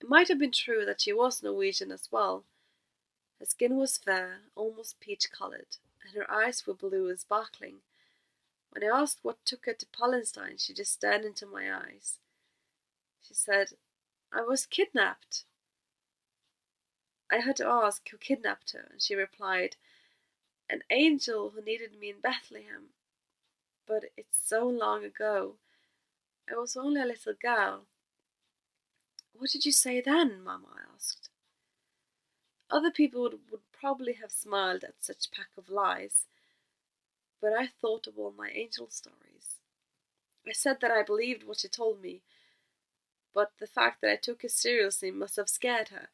It might have been true that she was Norwegian as well. Her skin was fair, almost peach-colored, and her eyes were blue and sparkling. When I asked what took her to Palestine, she just stared into my eyes. She said, "I was kidnapped." I had to ask who kidnapped her, and she replied, "An angel who needed me in Bethlehem. But it's so long ago. I was only a little girl." "What did you say then, Mama?" I asked. Other people would probably have smiled at such pack of lies, but I thought of all my angel stories. I said that I believed what she told me, but the fact that I took her seriously must have scared her.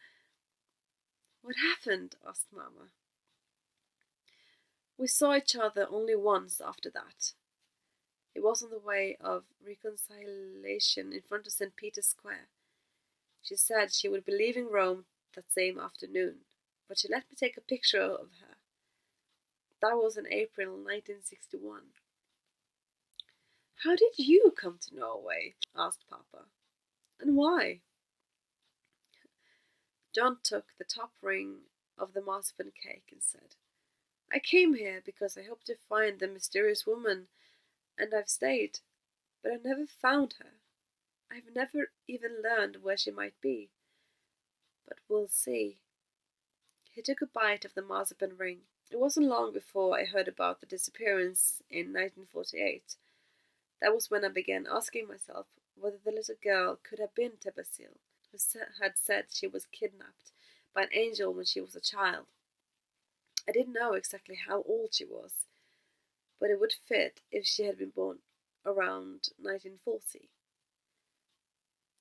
"What happened?" asked Mama. "We saw each other only once after that. It was on the way of reconciliation in front of St. Peter's Square. She said she would be leaving Rome that same afternoon, but she let me take a picture of her. That was in April 1961. "How did you come to Norway?" asked Papa. "And why?" John took the top ring of the marzipan cake and said, "I came here because I hoped to find the mysterious woman, and I've stayed, but I've never found her. I've never even learned where she might be. But we'll see." He took a bite of the marzipan ring. It wasn't long before I heard about the disappearance in 1948. That was when I began asking myself whether the little girl could have been Tebasil, who had said she was kidnapped by an angel when she was a child. I didn't know exactly how old she was, but it would fit if she had been born around 1940.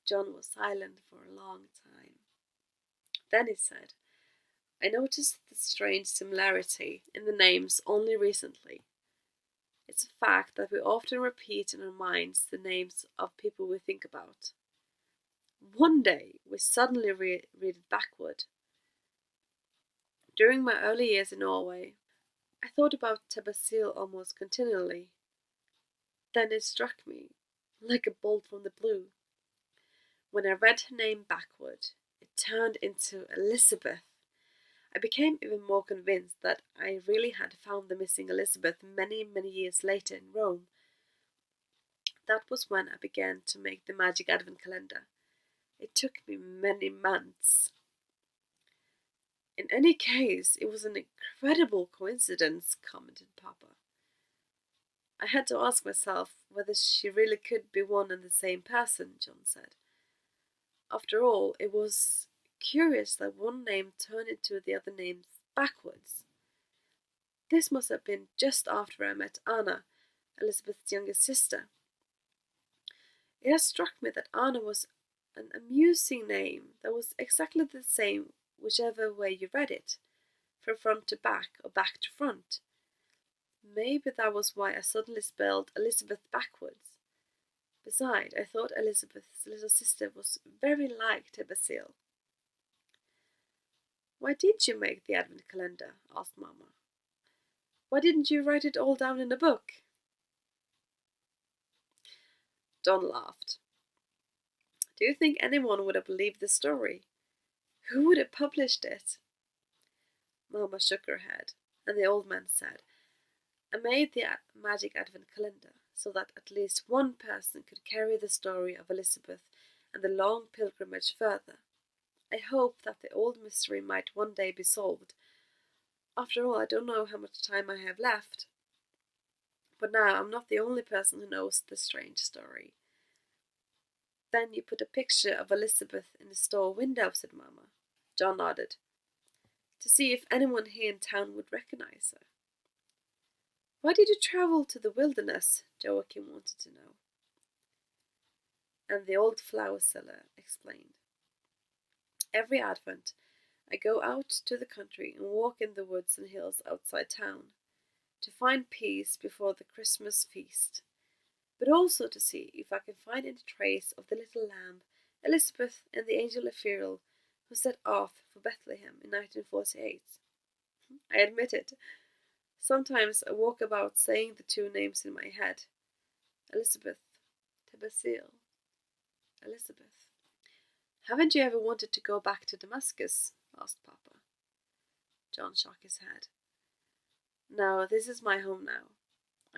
John was silent for a long time. Then he said, "I noticed the strange similarity in the names only recently. It's a fact that we often repeat in our minds the names of people we think about. One day we suddenly read it backward. During my early years in Norway, I thought about Tebasil almost continually. Then it struck me, like a bolt from the blue. When I read her name backward, it turned into Elizabeth. I became even more convinced that I really had found the missing Elizabeth many, many years later in Rome. That was when I began to make the magic advent calendar. It took me many months." "In any case, it was an incredible coincidence," commented Papa. "I had to ask myself whether she really could be one and the same person," John said. "After all, it was curious that one name turned into the other names backwards. This must have been just after I met Anna, Elizabeth's youngest sister. It has struck me that Anna was an amusing name that was exactly the same whichever way you read it, from front to back or back to front. Maybe that was why I suddenly spelled Elizabeth backwards. Besides, I thought Elizabeth's little sister was very like Tebasil." "Why did you make the advent calendar?" asked Mama. "Why didn't you write it all down in a book?" John laughed. "Do you think anyone would have believed the story? Who would have published it?" Mama shook her head, and the old man said, "I made the magic advent calendar so that at least one person could carry the story of Elizabeth and the long pilgrimage further. I hope that the old mystery might one day be solved. After all, I don't know how much time I have left. But now I'm not the only person who knows this strange story." "Then you put a picture of Elizabeth in the store window," said Mama. John nodded. "To see if anyone here in town would recognize her." "Why did you travel to the wilderness?" Joachim wanted to know. And the old flower seller explained. "Every Advent, I go out to the country and walk in the woods and hills outside town, to find peace before the Christmas feast, but also to see if I can find any trace of the little lamb, Elizabeth, and the angel Ephriel, who set off for Bethlehem in 1948. I admit it. Sometimes I walk about saying the two names in my head. Elizabeth, Tebasil, Elizabeth." Haven't you ever wanted to go back to Damascus? Asked Papa. John shook his head. No, this is my home now.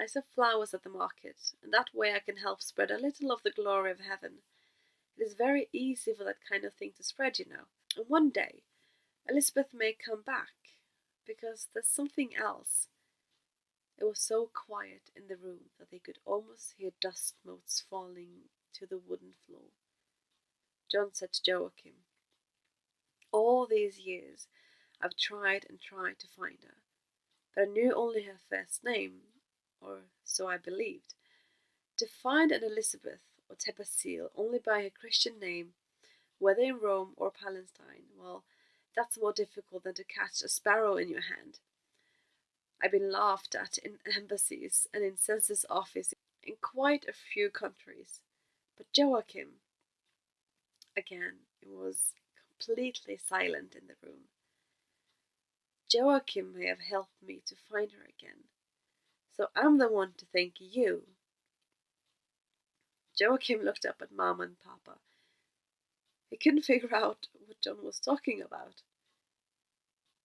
I sell flowers at the market, and that way I can help spread a little of the glory of heaven. It is very easy for that kind of thing to spread, you know. And one day, Elizabeth may come back, because there's something else. It was so quiet in the room that they could almost hear dust motes falling to the wooden floor. John said to Joachim, all these years I've tried and tried to find her, but I knew only her first name, or so I believed. To find an Elizabeth or Tebasil only by her Christian name, whether in Rome or Palestine, well, that's more difficult than to catch a sparrow in your hand. I've been laughed at in embassies and in census office in quite a few countries. But Joachim, again, it was completely silent in the room. Joachim may have helped me to find her again, so I'm the one to thank you. Joachim looked up at Mama and Papa. He couldn't figure out what John was talking about.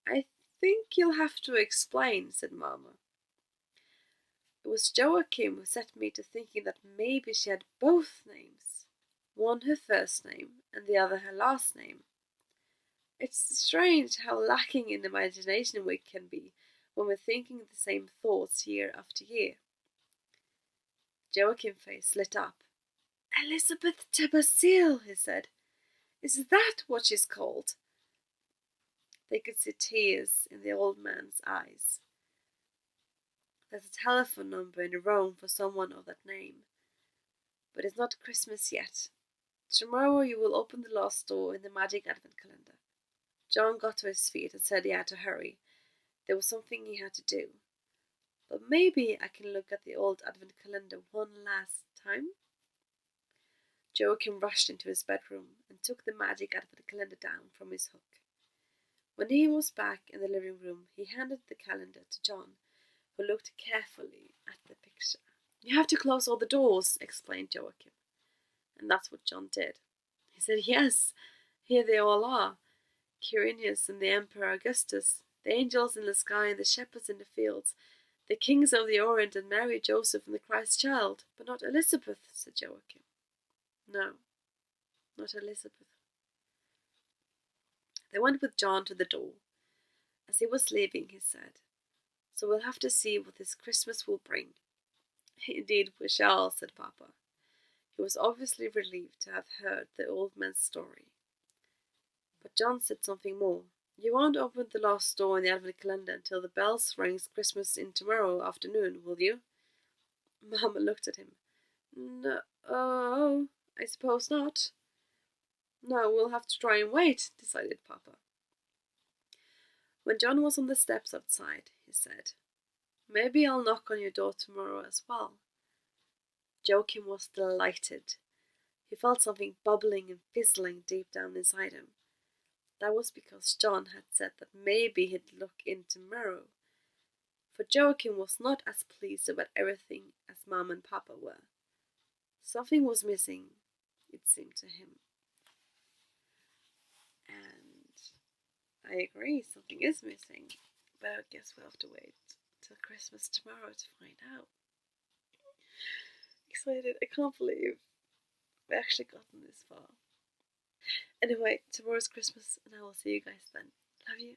I think you'll have to explain, said Mama. It was Joachim who set me to thinking that maybe she had both names, one her first name and the other her last name. It's strange how lacking in imagination we can be when we're thinking the same thoughts year after year. Joachim's face lit up. Elizabeth Tebasil, he said. Is that what she's called? They could see tears in the old man's eyes. There's a telephone number in Rome for someone of that name. But it's not Christmas yet. Tomorrow you will open the last door in the magic advent calendar. John got to his feet and said he had to hurry. There was something he had to do. But maybe I can look at the old advent calendar one last time? Joachim rushed into his bedroom and took the magic advent calendar down from his hook. When he was back in the living room, he handed the calendar to John, who looked carefully at the picture. You have to close all the doors, explained Joachim. And that's what John did. He said, yes, here they all are. Quirinius and the Emperor Augustus, the angels in the sky and the shepherds in the fields, the kings of the Orient and Mary, Joseph and the Christ child. But not Elizabeth, said Joachim. No, not Elizabeth. They went with John to the door. As he was leaving, he said, so we'll have to see what this Christmas will bring. Indeed we shall, said Papa. He was obviously relieved to have heard the old man's story. But John said something more. You won't open the last door in the advent calendar until the bells rings Christmas in tomorrow afternoon, will you? Mama looked at him. No, I suppose not. No, we'll have to try and wait, decided Papa. When John was on the steps outside, he said, maybe I'll knock on your door tomorrow as well. Joachim was delighted. He felt something bubbling and fizzling deep down inside him. That was because John had said that maybe he'd look in tomorrow. For Joachim was not as pleased about everything as Mom and Papa were. Something was missing, it seemed to him. And I agree, something is missing. But I guess we'll have to wait till Christmas tomorrow to find out. Excited, I can't believe we actually gotten this far. Anyway, tomorrow's Christmas and I will see you guys then. Love you.